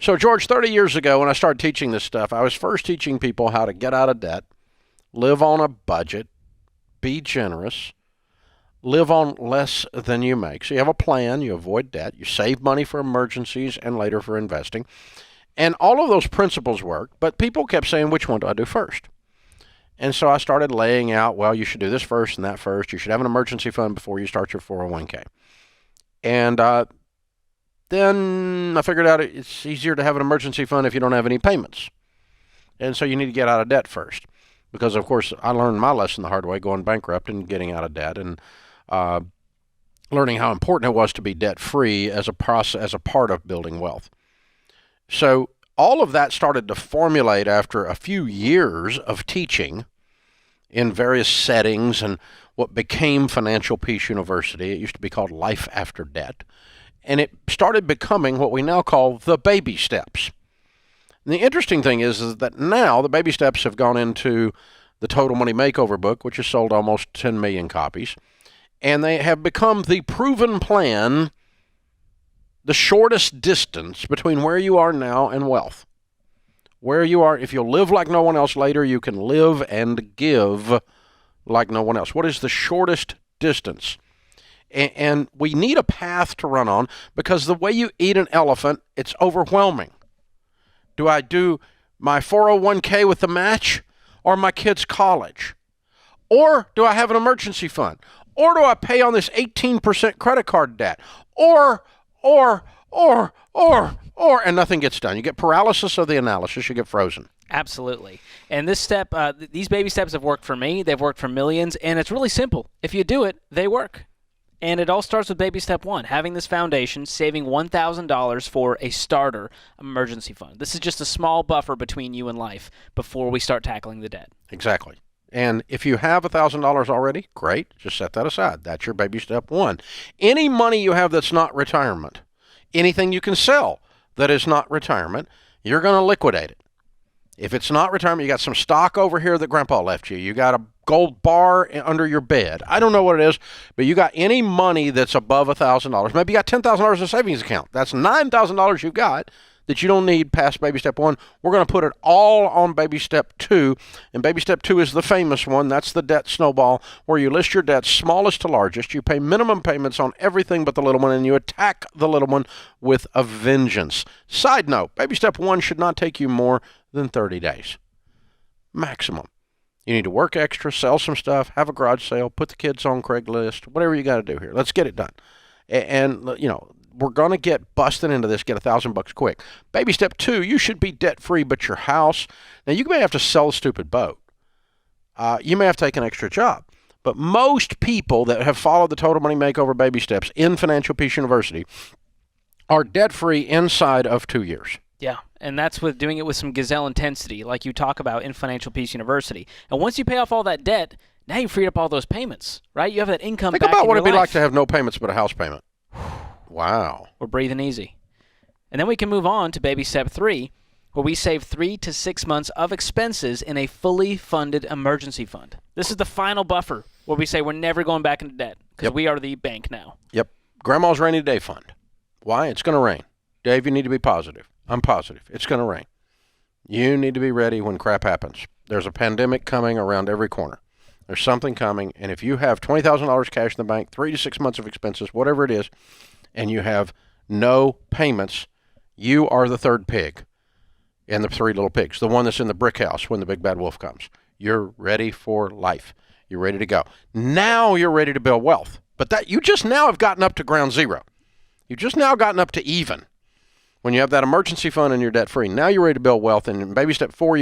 So, George, 30 years ago when I started teaching this stuff, I was first teaching people how to get out of debt, live on a budget, be generous, live on less than you make. So you have a plan, you avoid debt, you save money for emergencies and later for investing. And all of those principles work, but people kept saying, which one do I do first? And so I started laying out, well, you should do this first and that first. You should have an emergency fund before you start your 401k. And then I figured out it's easier to have an emergency fund if you don't have any payments. And so you need to get out of debt first. Because, of course, I learned my lesson the hard way, going bankrupt and getting out of debt, and learning how important it was to be debt-free as a process, as a part of building wealth. So all of that started to formulate after a few years of teaching in various settings and what became Financial Peace University. It used to be called Life After Debt. And it started becoming what we now call the baby steps. And the interesting thing is that now the baby steps have gone into the Total Money Makeover book, which has sold almost 10 million copies. And they have become the proven plan, the shortest distance between where you are now and wealth. Where you are, if you'll live like no one else later, you can live and give like no one else. What is the shortest distance? And we need a path to run on, because the way you eat an elephant, it's overwhelming. Do I do my 401k with the match, or my kid's college? Or do I have an emergency fund? Or do I pay on this 18% credit card debt? Or, and nothing gets done. You get paralysis of the analysis. You get frozen. Absolutely. And this step, these baby steps have worked for me. They've worked for millions. And it's really simple. If you do it, they work. And it all starts with baby step one, having this foundation, saving $1,000 for a starter emergency fund. This is just a small buffer between you and life before we start tackling the debt. Exactly. And if you have $1,000 already, great. Just set that aside. That's your baby step one. Any money you have that's not retirement, anything you can sell that is not retirement, you're going to liquidate it. If it's not retirement, you got some stock over here that Grandpa left you. You got a gold bar under your bed. I don't know what it is, but you got any money that's above $1,000. Maybe you got $10,000 in a savings account. That's $9,000 you've got that you don't need past baby step one. We're going to put it all on baby step two. And baby step two is the famous one. That's the debt snowball, where you list your debts smallest to largest. You pay minimum payments on everything but the little one, and you attack the little one with a vengeance. Side note, baby step one should not take you more than 30 days. Maximum. You need to work extra, sell some stuff, have a garage sale, put the kids on Craigslist, whatever you got to do here. Let's get it done. And you know, we're going to get busted into this, get $1,000 quick. Baby step two, you should be debt-free, but your house. Now, you may have to sell a stupid boat. You may have to take an extra job. But most people that have followed the Total Money Makeover baby steps in Financial Peace University are debt-free inside of 2 years. Yeah, and that's with doing it with some gazelle intensity, like you talk about in Financial Peace University. And once you pay off all that debt, now you've freed up all those payments, right? You have that income back in your life. Think about what it'd be like to have no payments but a house payment. Wow. We're breathing easy. And then we can move on to baby step three, where we save 3 to 6 months of expenses in a fully funded emergency fund. This is the final buffer where we say we're never going back into debt, because we are the bank now. Yep. Grandma's rainy day fund. Why? It's going to rain. Dave, you need to be positive. I'm positive. It's going to rain. You need to be ready when crap happens. There's a pandemic coming around every corner. There's something coming, and if you have $20,000 cash in the bank, 3 to 6 months of expenses, whatever it is, and you have no payments, you are the third pig in the 3 little pigs, the one that's in the brick house when the big bad wolf comes. You're ready for life. You're ready to go. Now you're ready to build wealth. But that you just now have gotten up to ground zero. You've just now gotten up to even. When you have that emergency fund and you're debt-free, now you're ready to build wealth. And in baby step 4,